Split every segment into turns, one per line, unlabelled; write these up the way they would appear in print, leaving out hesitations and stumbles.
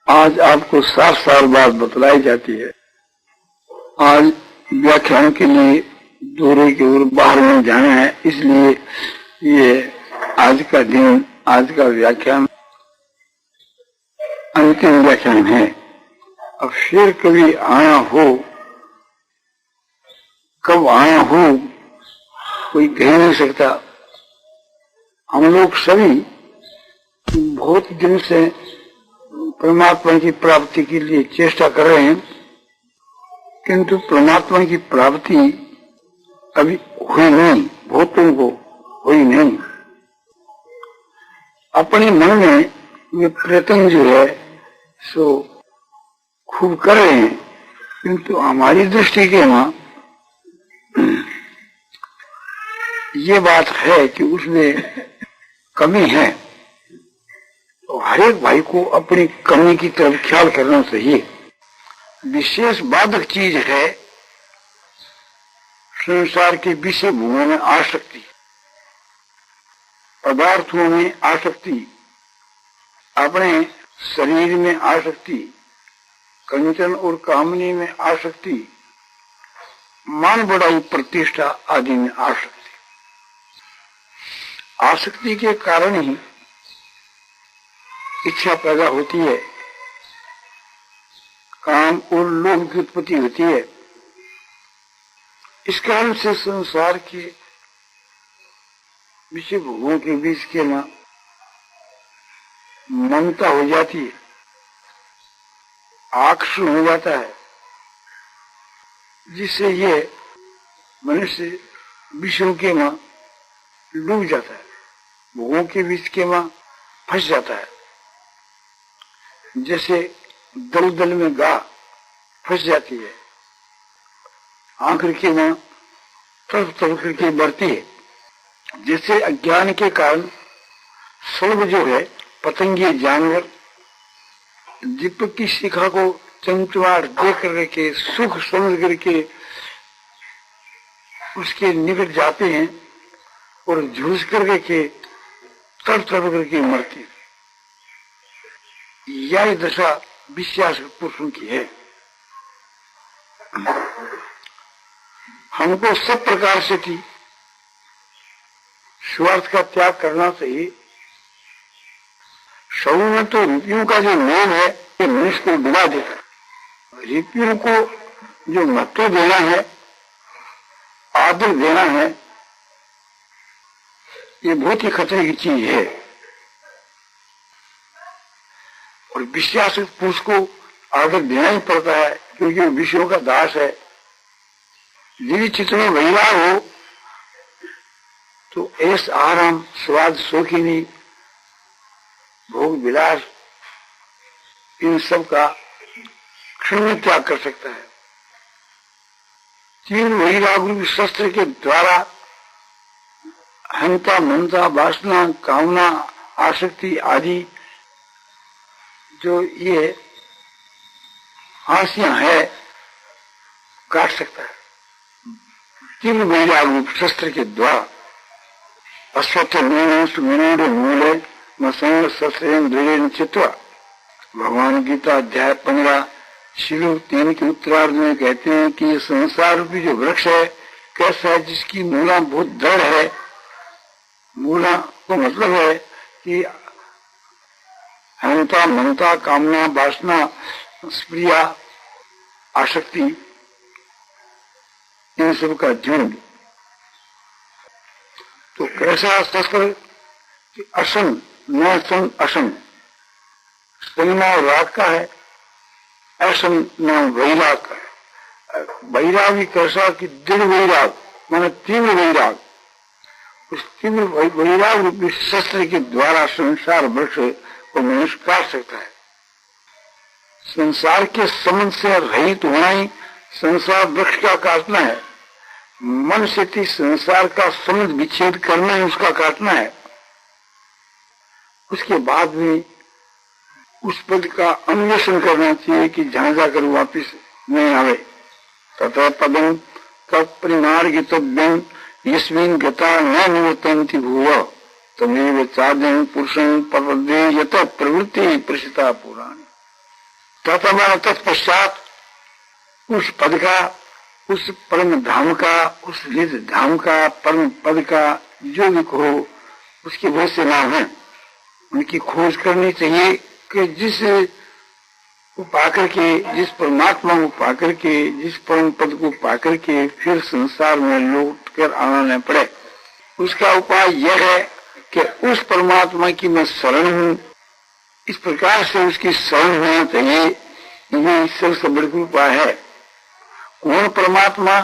आज आपको 7 साल बाद बतलाई जाती है। आज व्याख्यान के लिए दूर की ओर बाहर में जाना है, इसलिए ये आज का दिन, आज का व्याख्यान अंतिम व्याख्यान है। अब फिर कभी आना हो, कब आना हो कोई कह नहीं सकता। हम लोग सभी बहुत दिन से परमात्मा की प्राप्ति के लिए चेष्टा कर रहे हैं, किंतु परमात्मा की प्राप्ति अभी हुई नहीं, बहुतों को हुई नहीं। अपने मन में ये प्रयत्न जो है सो खूब कर रहे हैं, किंतु हमारी दृष्टि के वहां ये बात है कि उसमें कमी है। तो हर एक भाई को अपनी कमी की तरफ ख्याल करना चाहिए। विशेष बाधक चीज है संसार के विषय भूमि में आसक्ति, पदार्थों में आसक्ति, अपने शरीर में आसक्ति, कंचन और कामनी में आसक्ति, मान बढ़ाई प्रतिष्ठा आदि में आसक्ति। आसक्ति के कारण ही इच्छा पैदा होती है, काम और लोभ की उत्पत्ति होती है। इस कारण से संसार के विषय भोगों के बीच के ना ममता हो जाती है, आकर्षण हो जाता है, जिससे ये मनुष्य विषयों के मां डूब जाता है, भोगों के बीच के मां फंस जाता है। जैसे दलदल में गाय फंस जाती है, आंख के मां तड़प तड़प करके बढ़ती है। जैसे अज्ञान के कारण सर्व जो है पतंगे जानवर दीपक की शिखा को चमचमाट देख करके सुख समझ करके उसके निकट जाते हैं और झुलस करके तड़प तड़प करके मरती है। यह दशा विश्वास पुरुषों की है। हमको सब प्रकार से थी स्वार्थ का त्याग करना चाहिए। शव में तो रुपयों का जो लोभ है ये मनुष्य को डुबा देता है। रुपयों को जो महत्व देना है, आदर देना है, ये बहुत ही खतरे की चीज है। और विश्वास पुरुष को आदर देना ही पड़ता है, क्योंकि वो विषयों का दास है। यदि चित्त में वैराग हो तो ऐस आराम स्वाद शौकीनी भोग विलास इन सब का क्षण में त्याग कर सकता है। तीन वैराग रूपी शस्त्र के द्वारा हंता मनता वासना कामना आसक्ति आदि जो ये हासियां है काट सकता है। तीन वैराग रूप शस्त्र के द्वारा अश्वत्थ मूले मसंग शस्त्रेन दृढ़ चित्वा। भगवान गीता अध्याय 15 श्लोक 3 के उत्तरार्ध में कहते हैं कि ये संसार रूपी जो वृक्ष है कैसा है, जिसकी मूला बहुत दृढ़ है। मूला को मतलब है कि हंता मनता कामना वासना स्प्रिया आसक्ति इन सब का झुंड। तो कैसा शस्त्र कि असन न सन असन, संगना राग का है, असन न वैराग का है। वैराग भी कैसा कि दृढ़ वैराग माने तीव्र वैराग। उस तीव्र वैराग रूपी शस्त्र के द्वारा संसार वृक्ष को मनुष्य काट सकता है। संसार के संबंध से रहित होना ही संसार वृक्ष का काटना है। मन से संसार का संबंध विच्छेद करना ही उसका काटना है। उसके बाद में उस पद का अन्वेषण करना चाहिए कि जहां जाकर वापिस नहीं आवे। तथा पदम तत्परिमार्गितव्यम यस्मिन् गता न निवर्तन्ति भूव तमेव चार्जन पुरुषं प्रपद्ये यत प्रवृत्ति प्रसिता पुराणी। तथा तत्पश्चात उस पद का, उस परम धाम का, उस निज धाम का, परम पद का जो भी कहो उसकी बहुत से नाम है। उनकी खोज करनी चाहिए कि जिस को पाकर के, जिस परमात्मा को पाकर के, जिस परम पद को पाकर के फिर संसार में लौट कर आना न पड़े। उसका उपाय यह है कि उस परमात्मा की मैं शरण हूं, इस प्रकार से उसकी शरण होना चाहिए। यह ईश्वर से बड़ी उपाय है। कौन परमात्मा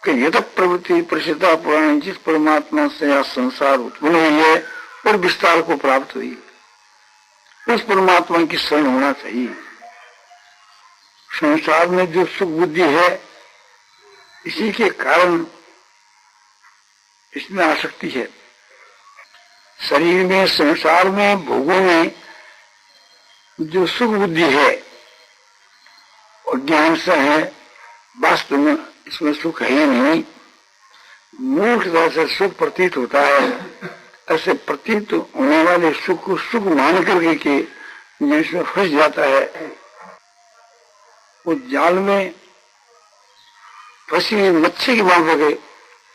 के यथ प्रवृत्ति प्रसिद्धा पुराण, जिस परमात्मा से यह संसार उत्पन्न हुई है और विस्तार को प्राप्त हुई, उस परमात्मा की शरण होना चाहिए। संसार में जो सुख बुद्धि है, इसी के कारण इसमें आसक्ति है। शरीर में, संसार में, भोगों में जो सुख बुद्धि है और ज्ञान से है, वास्तव में इसमें सुख है ही नहीं। मूर्खता से सुख प्रतीत होता है। ऐसे प्रतीत होने वाले सुख को सुख मान करके के जिसमें फंस जाता है, वो जाल में फंसी हुई मच्छी की बांध के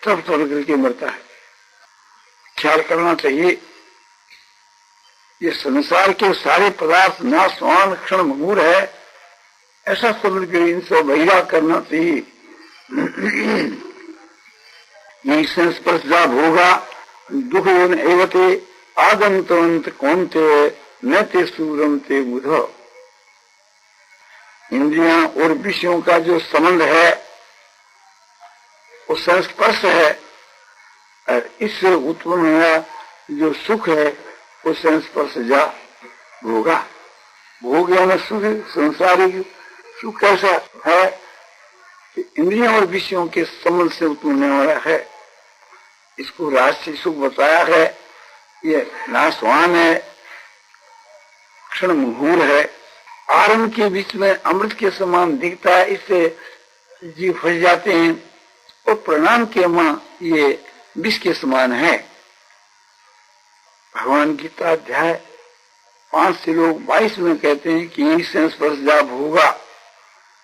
तब तोड़ करके मरता है। ख्याल करना चाहिए, ये संसार के सारे पदार्थ नाशवान क्षण भंगुर है, ऐसा समझ कर इनसे वैराग करना चाहिए। यही संस्पर्शा भोगा दुख एवते आगंतवंत कौनते न ते सूरम ते बुध। इंद्रियां और विषयों का जो संबंध है वो संस्पर्श है, और इससे उत्पन्न हुआ जो सुख है वो संस्पर्श जा भोगा। भोग यानी सुख, संसारिक सुख कैसा है कि इंद्रियों और विषयों के संबंध से उत्पन्न होने वाला है। इसको राष्ट्रीय सुख बताया है। ये नाशवान है, क्षण मुहूर्त है, आरंभ के बीच में अमृत के समान दिखता है, इससे जीव फंस जाते हैं। और परिणाम के मां ये विष के समान है। भगवान गीता अध्याय 5 से लोग 22 में कहते हैं कि यही संस्पर्श जा भोगा।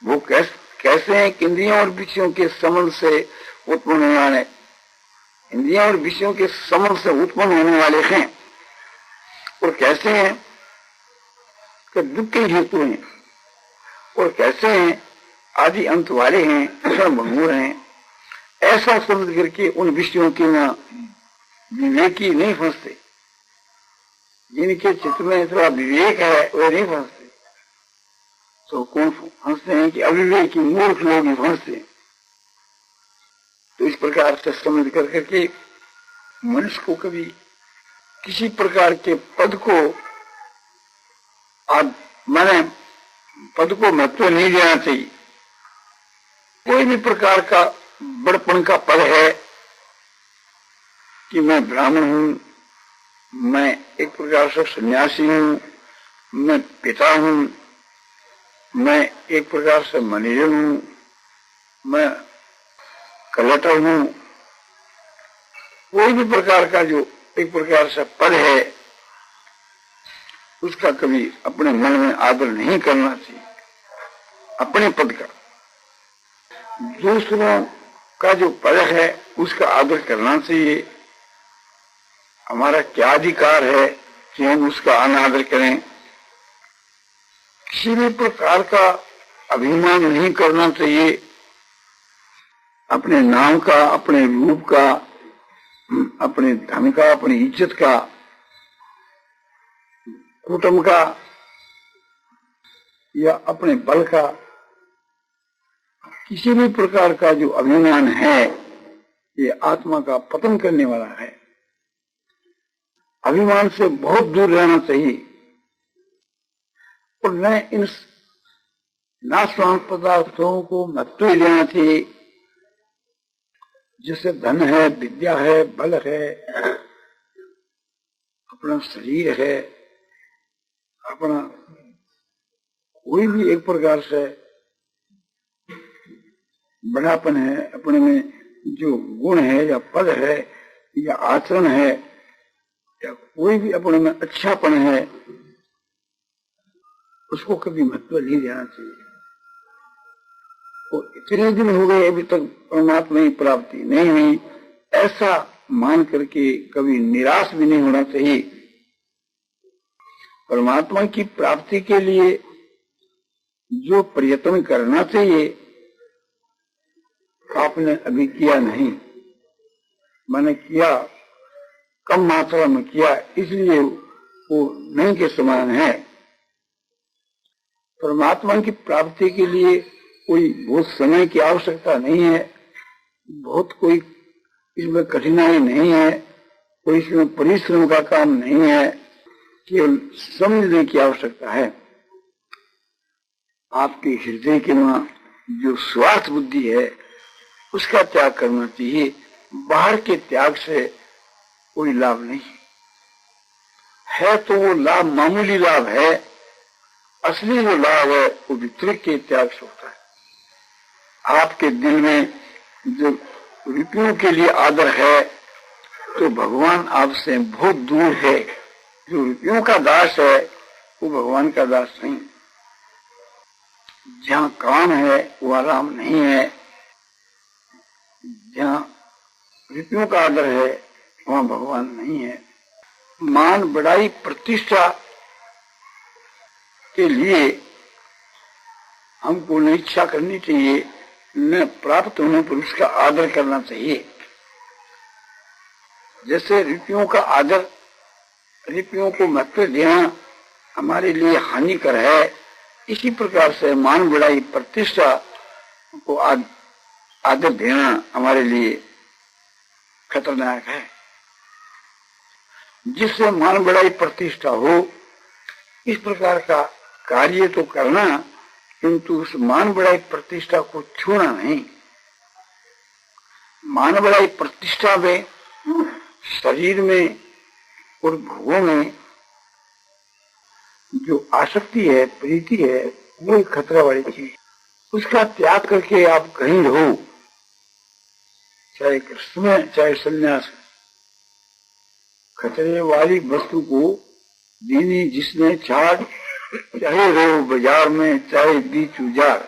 वो कैसे हैं? इंद्रियों और विषयों के संबंध से उत्पन्न होने वाले, इंद्रियों और विषयों के संबंध से उत्पन्न होने वाले हैं। और कैसे हैं कि दुख के हेतु हैं, और कैसे हैं आदि अंत वाले हैं, क्षण भंगुर हैं। ऐसा समझ करके उन विषयों के ना विवेकी नहीं फंसते। जिनके चित्त में थोड़ा विवेक है वे नहीं फंसते। तो कौन फंसते हैं कि अविवेकी मूर्ख लोग ही फंसते हैं। तो इस प्रकार से समझ कर करके मनुष्य को कभी किसी प्रकार के पद को माने पद को महत्व नहीं देना चाहिए। कोई भी प्रकार का बड़पन का पद है कि मैं ब्राह्मण हूं, मैं एक प्रकार से सन्यासी हूं, मैं पिता हूं, मैं एक प्रकार से मैनेजर हूं, मैं कलेक्टर हूं। कोई भी प्रकार का जो एक प्रकार से पद है उसका कभी अपने मन में आदर नहीं करना चाहिए। अपने पद का, दूसरों का जो पद है उसका आदर करना चाहिए। हमारा क्या अधिकार है कि हम उसका अनादर करें। किसी भी प्रकार का अभिमान नहीं करना चाहिए। अपने नाम का, अपने रूप का, अपने धन का, अपनी इज्जत का, कुटुंब का या अपने बल का, किसी भी प्रकार का जो अभिमान है ये आत्मा का पतन करने वाला है। अभिमान से बहुत दूर रहना चाहिए और न इन नाशवान पदार्थों को महत्व देना चाहिए। जैसे धन है, विद्या है, बल है, अपना शरीर है, अपना कोई भी एक प्रकार से बड़ापन है, अपने में जो गुण है या पद है या आचरण है या कोई भी अपने में अच्छापन है, उसको कभी महत्व नहीं देना चाहिए। तो इतने दिन हो गए अभी तक परमात्मा की प्राप्ति नहीं हुई, ऐसा मान करके कभी निराश भी नहीं होना चाहिए। परमात्मा की प्राप्ति के लिए जो प्रयत्न करना चाहिए आपने अभी किया नहीं, मैंने किया कम मात्रा में किया, इसलिए वो नहीं के समान है। परमात्मा की प्राप्ति के लिए कोई बहुत समय की आवश्यकता नहीं है, बहुत कोई इसमें कठिनाई नहीं है, कोई इसमें परिश्रम का काम नहीं है, केवल समझने की आवश्यकता है। आपके हृदय के वहां जो स्वार्थ बुद्धि है उसका त्याग करना चाहिए। बाहर के त्याग से कोई लाभ नहीं है, तो वो लाभ मामूली लाभ है। असली जो लाभ है वो वितरक के त्याग से होता है। आपके दिल में जो रुपयों के लिए आदर है तो भगवान आपसे बहुत दूर है। जो रुपयों का दास है वो भगवान का दास नहीं। जहाँ काम है वहाँ राम नहीं है, जहाँ रुपयों का आदर है वहाँ भगवान नहीं है। मान बढ़ाई प्रतिष्ठा के लिए हमको न इच्छा करनी चाहिए, न प्राप्त होने पर उसका आदर करना चाहिए। जैसे रुपयों का आदर, रुपयों को महत्व देना हमारे लिए हानिकर है, इसी प्रकार से मान बढ़ाई प्रतिष्ठा को आदर देना हमारे लिए खतरनाक है। जिससे मान बढ़ाई प्रतिष्ठा हो इस प्रकार का कार्य तो करना, किंतु उस मान बढ़ाई प्रतिष्ठा को छूना नहीं। मान बढ़ाई प्रतिष्ठा में शरीर में और भोगों में जो आसक्ति है, प्रीति है, वो एक खतरा वाली चीज। उसका त्याग करके आप कहीं रहो, चाहे कृष्ण में चाहे संन्यास में। खतरे वाली वस्तु को दीनी जिसने छाड़, चाहे रहो बाजार में चाहे बीच उजाड़।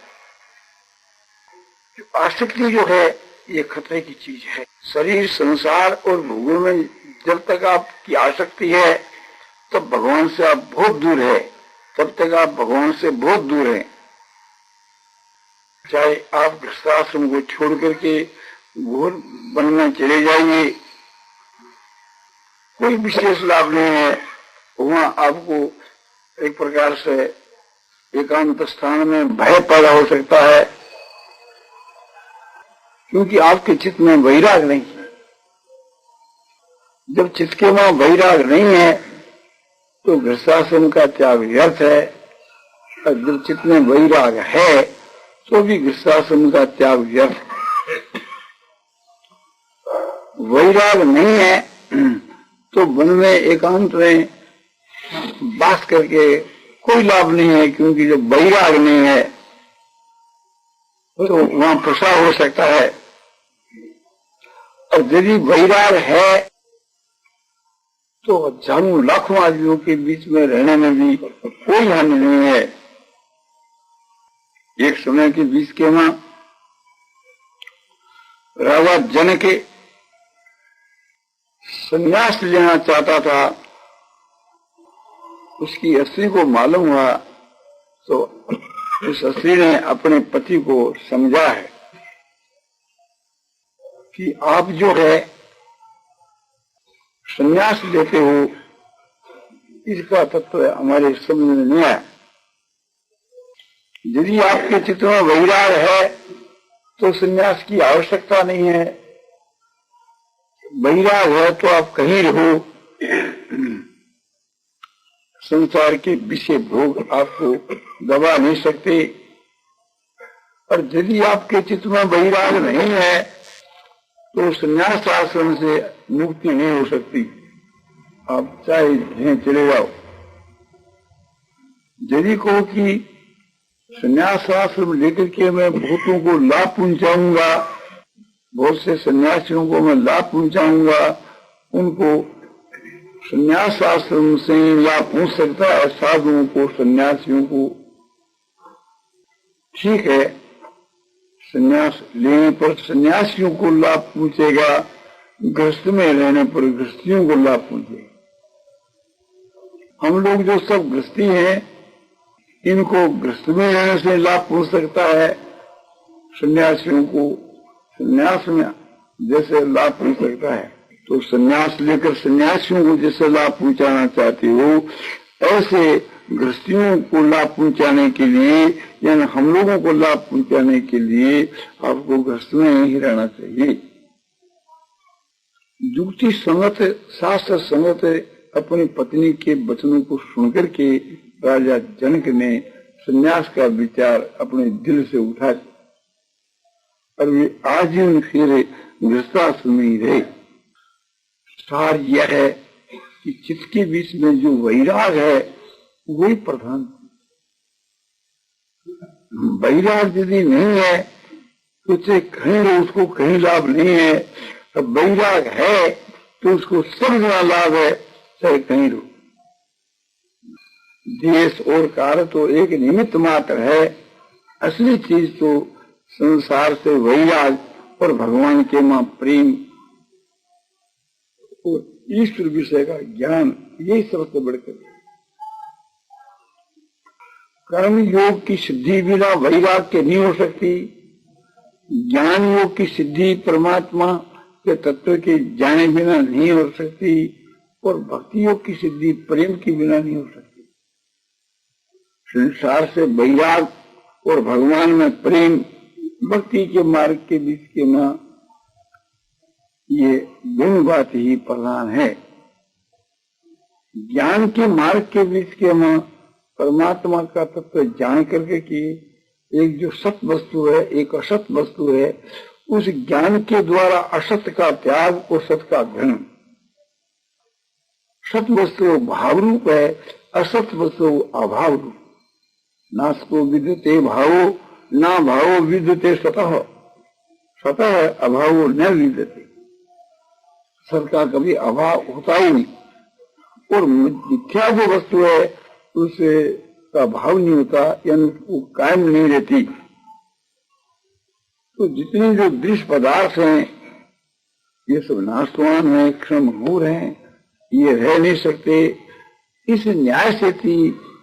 आसक्ति जो है ये खतरे की चीज है। शरीर, संसार और भोगों में जब तक आपकी आसक्ति है तब भगवान से आप बहुत दूर है, तब तक आप भगवान से बहुत दूर हैं। चाहे आप गृहस्थाश्रम को छोड़ करके घोर वन में चले जाइए, कोई विशेष लाभ नहीं है। वहां आपको एक प्रकार से एकांत स्थान में भय पैदा हो सकता है, क्योंकि आपके चित्त में वैराग नहीं है। जब चित्त के वहां वैराग नहीं है तो गृहस्थाश्रम का त्याग व्यर्थ है, और जब चित्त में वैराग है तो भी गृहस्थाश्रम का त्याग व्यर्थ है। वैराग नहीं है तो वन में एकांत में वास करके कोई लाभ नहीं है, क्योंकि जब वैराग नहीं है तो वहां प्रसार हो सकता है। और यदि वैराग है तो हजारों लाखों आदमियों के बीच में रहने में भी कोई हानि नहीं है। एक समय के बीच के वहां राजा जनक संन्यास लेना चाहता था, उसकी स्त्री को मालूम हुआ तो उस स्त्री ने अपने पति को समझा है कि आप जो है संन्यास लेते हो, इसका तत्व हमारे समझ में नहीं आया। यदि आपके चित्त में वैराग है तो संन्यास की आवश्यकता नहीं है। वैराग है तो आप कहीं रहो, संसार के विषय भोग आपको दबा नहीं सकते। और यदि आपके चित्त में वैराग नहीं है तो संन्यास आश्रम से मुक्ति नहीं हो सकती, आप चाहे यहीं चले जाओ। यदि कहो कि संन्यास आश्रम लेकर के मैं बहुतों को लाभ पहुंचाऊंगा, बहुत से सन्यासियों को मैं लाभ पहुंचाऊंगा, उनको संन्यास आश्रम से लाभ पूछ सकता है साधुओं को, सन्यासियों को। ठीक है, संन्यास लेने पर सन्यासियों को लाभ पूछेगा, गृहस्थ में रहने पर गृहस्थियों को लाभ पूछेगा। हम लोग जो सब गृहस्थी हैं, इनको गृहस्थ में रहने से लाभ पूछ सकता है, सन्यासियों को सन्यास में जैसे लाभ पूछ सकता है। तो सन्यास लेकर सन्यासियों को जैसे लाभ पहुंचाना चाहते हो, ऐसे गृहस्थियों को लाभ पहुंचाने के लिए, यानी हम लोगों को लाभ पहुंचाने के लिए आपको गृहस्थ में ही रहना चाहिए। युक्ति संगत, शास्त्र संगत अपनी पत्नी के वचनों को सुनकर के राजा जनक ने संन्यास का विचार अपने दिल से उठा और वे आजीवन फिर गृहस्थाश्रम में ही रहे। सार यह है कि चित्त के बीच में जो वैराग है वही प्रधान। वैराग यदि नहीं है तो चाहे कहीं रहो उसको कहीं लाभ नहीं है, अब वैराग है तो उसको सब जगह लाभ है, चाहे कहीं रहो। देश और कार्य तो एक निमित्त मात्र है, असली चीज तो संसार से वैराग और भगवान के मां प्रेम और ईश्वर विषय का ज्ञान, यही सबसे बढ़कर। कर्म योग की सिद्धि बिना वैराग के नहीं हो सकती। ज्ञान योग की सिद्धि परमात्मा के तत्व के जाने बिना नहीं हो सकती, और भक्ति योग की सिद्धि प्रेम के बिना नहीं हो सकती। संसार से वैराग और भगवान में प्रेम, भक्ति के मार्ग के बीच के मां, ये दोनों बात ही प्रधान है। ज्ञान के मार्ग के बीच के मां परमात्मा का तत्व जान करके कि एक जो सत वस्तु है, एक असत वस्तु है, उस ज्ञान के द्वारा असत का त्याग और सत का ग्रहण। सत वस्तु भाव रूप है, असत वस्तु अभाव रूप। नासको विद्युते भावो ना भावो विद्युते सतः, सतः अभावो न विद्यते। सत का कभी अभाव होता ही नहीं, और मिथ्या जो वस्तु है उसे का भाव नहीं होता, यानी वो कायम नहीं रहती। तो जितने जो दृश्य पदार्थ हैं ये सब नाशवान है, क्षण भंगुर हैं, ये रह नहीं सकते। इस न्याय से थी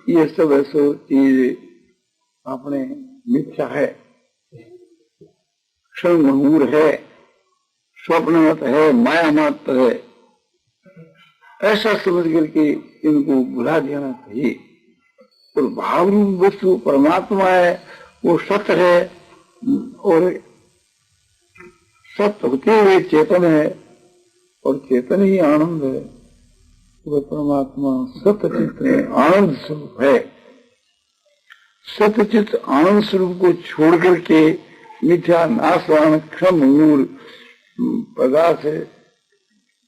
ये सब ऐसो चीज अपने मिथ्या है, क्षण भंगुर है, स्वप्नवत है, माया मात्र है, ऐसा समझ करके इनको भुला देना चाहिए। और भाव रूप वस्तु परमात्मा है, वो सत्य है, और सत्य होते हुए चेतन है, और चेतन ही आनंद है। वह परमात्मा सत्यचित आनंद स्वरूप है। सत्यचित आनंद स्वरूप को छोड़ करके मिथ्या नाशवान क्षण भंगुर पदार्थ है,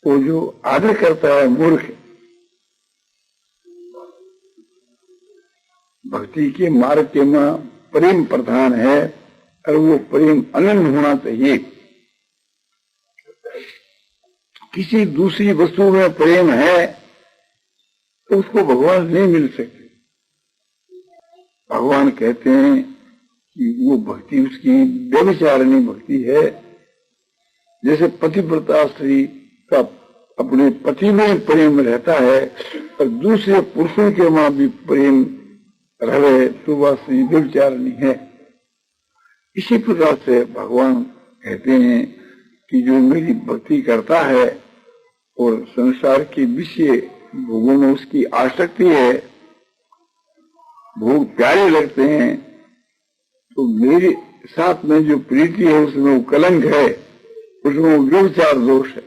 वो जो आदर करता है मूर्ख। भक्ति के मार्ग के मां प्रेम प्रधान है, और वो प्रेम अनन्य होना चाहिए। किसी दूसरी वस्तु में प्रेम है तो उसको भगवान नहीं मिल सकते। भगवान कहते हैं कि वो भक्ति उसकी व्यभिचारिणी भक्ति है। जैसे पतिव्रता स्त्री का अपने पति में प्रेम रहता है और दूसरे पुरुषों के मां भी प्रेम रहे, तो वह स्त्री व्यभिचारिणी है। इसी प्रकार से भगवान कहते हैं कि जो मेरी भक्ति करता है और संसार के विषय भोगों में उसकी आसक्ति है, भोग प्यारे लगते हैं, तो मेरे साथ में जो प्रीति है उसमें वो कलंक है, उसमें वो व्यभिचार दोष है।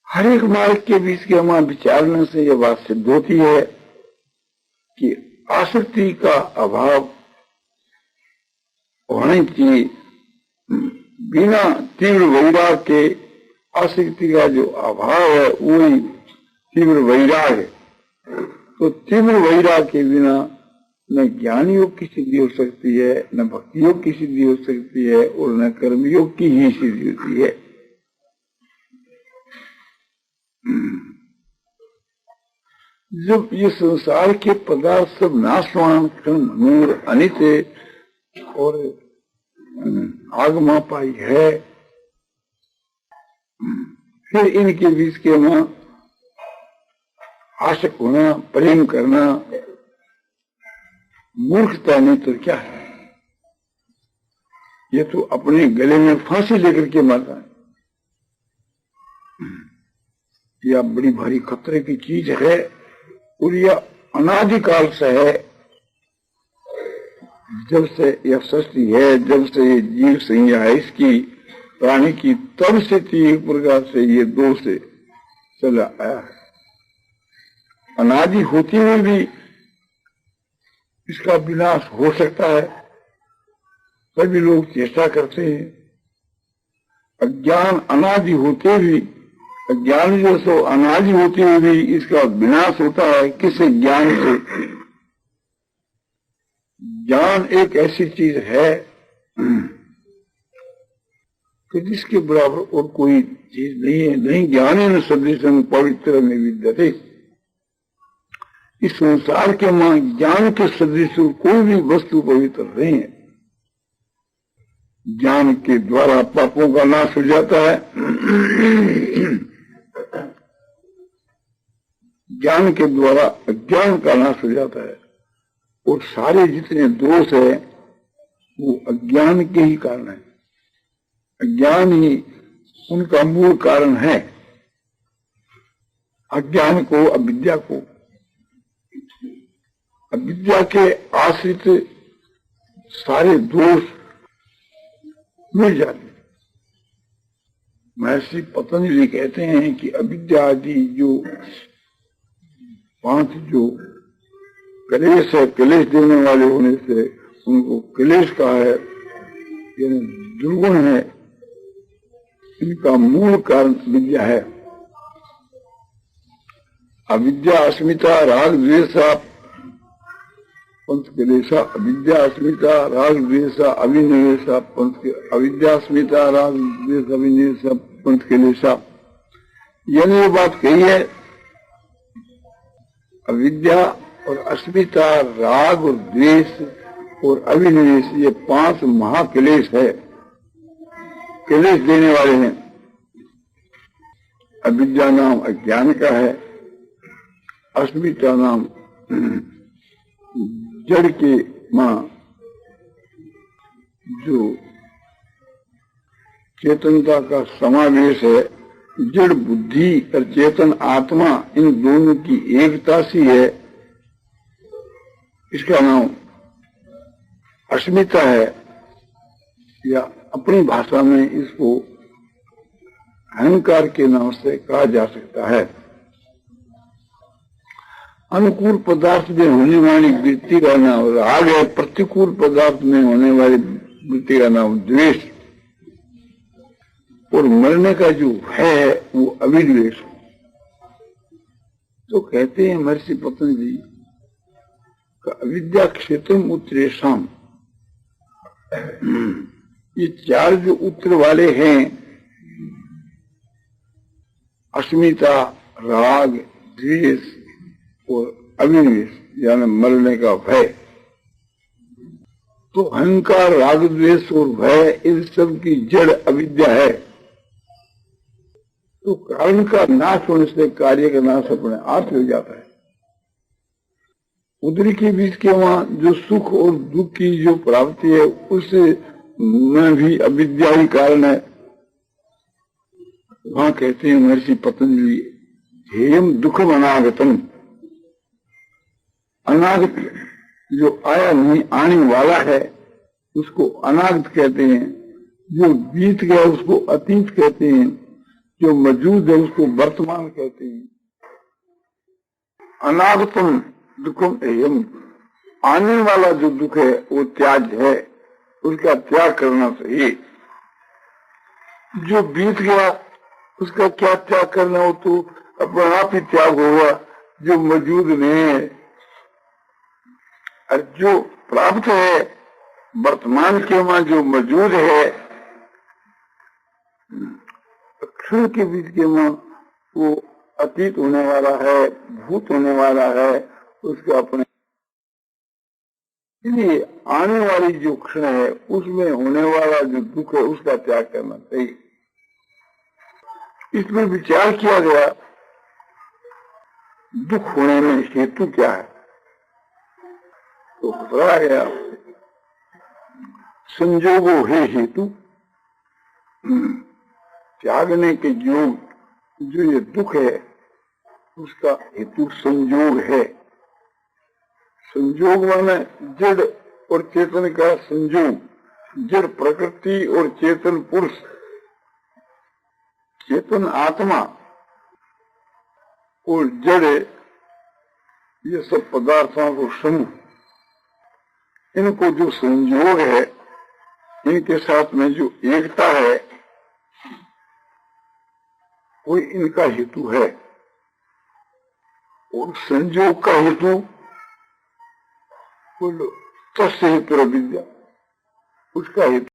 हर एक मार्ग के बीच के हमारे विचारने से यह बात सिद्ध होती है कि आसक्ति का अभाव होने की, बिना तीव्र वैराग के आसक्ति का जो अभाव है वही तीव्र वैराग है। तो तीव्र वैराग के बिना न ज्ञान योग की सिद्धि हो सकती है, न भक्ति योग की सिद्धि हो सकती है, और न कर्म योग की ही सिद्धि होती है। जब ये संसार के पदार्थ सब नाशवान नूर अनित्य और आगमा पाई है, फिर इनके बीच के में आशक होना, प्रेम करना मूर्खता नहीं तो क्या है। ये तो अपने गले में फांसी लेकर के मरता है। यह बड़ी भारी खतरे की चीज है और यह अनादिकाल से है। जब से यह सृष्टि है, जब से ये जीव संज्ञा है इसकी प्राणी की, तब से एक प्रकार से ये दो से चला आया है। अनादि होते हुए भी इसका विनाश हो सकता है, सभी लोग चेष्टा करते हैं। अज्ञान अनादि होते भी, अज्ञान जो सो अनादि होते हुए भी इसका विनाश होता है। किस ज्ञान से? ज्ञान एक ऐसी चीज है कि जिसके बराबर और कोई चीज नहीं है। नहीं ज्ञान सदृशं पवित्र में विद्यते। इस संसार के मां ज्ञान के सदृश कोई भी वस्तु पवित्र नहीं है। ज्ञान के द्वारा पापों का नाश हो जाता है, ज्ञान के द्वारा अज्ञान का नाश हो जाता है। और सारे जितने दोष है वो अज्ञान के ही कारण है। अज्ञान ही उनका मूल कारण है। अज्ञान को, अविद्या को, अविद्या के आश्रित सारे दोष मिल जाते। महर्षि पतंजलि कहते हैं कि अविद्या आदि जो 5 जो क्लेश है, क्लेश देने वाले होने से उनको क्लेश का है, यानी दुर्गुण है, इनका मूल कारण विद्या है। अविद्या अस्मिता राग द्वेषा पंथ क्लेशा, अविद्या अस्मिता राग द्वेषा अभिनिवेशा पंथ, अविद्या अस्मिता राग द्वेष अभिनिवेशा पंथ क्लेशा। यानी ये बात कही है, अविद्या और अस्मिता, राग और द्वेष और अभिनिवेश, ये 5 महाक्लेश है, क्लेश देने वाले हैं। अविद्या नाम अज्ञान का है, अस्मिता नाम जड़ के मां जो चेतनता का समावेश है, जड़ बुद्धि और चेतन आत्मा, इन दोनों की एकता सी है, इसका नाम अस्मिता है। या अपनी भाषा में इसको अहंकार के नाम से कहा जा सकता है। अनुकूल पदार्थ में होने वाली वृत्ति का नाम राग है, प्रतिकूल पदार्थ में होने वाली वृत्ति का नाम द्वेष, और मरने का जो है वो अभिद्वेष। तो कहते हैं महर्षि पतंजलि का अविद्या क्षेत्र उत्तरेशम, ये 4 जो उत्तर वाले हैं, अस्मिता, राग, द्वेष और अभिनिवेश, यानी मरने का भय। तो अहंकार, राग, द्वेष और भय, इन सब की जड़ अविद्या है। तो कारण का नाश होने से कार्य का नाश अपने आप हो जाता है। उदरी के बीच के वहां जो सुख और दुख की जो प्राप्ति है, उस में भी अविद्या ही कारण है। वहां कहते हैं महर्षि पतंजलि, हेयम दुखम अनागतम, अनागत जो आया नहीं, आने वाला है, उसको अनागत कहते हैं। जो बीत गया उसको अतीत कहते हैं, जो मौजूद है उसको वर्तमान कहते हैं। अनागतम दुखम एयम, आने वाला जो दुख है वो त्याज है, उसका त्याग करना चाहिए। जो बीत गया उसका क्या त्याग करना हो, तो अपने आप ही त्याग होगा। जो मौजूद नहीं है और जो प्राप्त है वर्तमान के वहां जो मौजूद है, क्षण के बीच के वहां वो अतीत होने वाला है, भूत होने वाला है, उसके अपने, इसलिए आने वाली जो क्षण है उसमें होने वाला जो दुख है उसका त्याग करना चाहिए। इसमें विचार किया गया दुख होने में हेतु क्या है, तो बताया गया संजोगो है हेतु। त्यागने के योग जो ये दुख है उसका हेतु संयोग है। संयोग माने जड़ और चेतन का संयोग, जड़ प्रकृति और चेतन पुरुष, चेतन आत्मा और जड़, ये सब पदार्थों को समूह, इनको जो संयोग है, इनके साथ में जो एकता है, वो इनका हेतु है। और संयोग का हेतु बोलो तस्य हेतु विद्या, उसका हेतु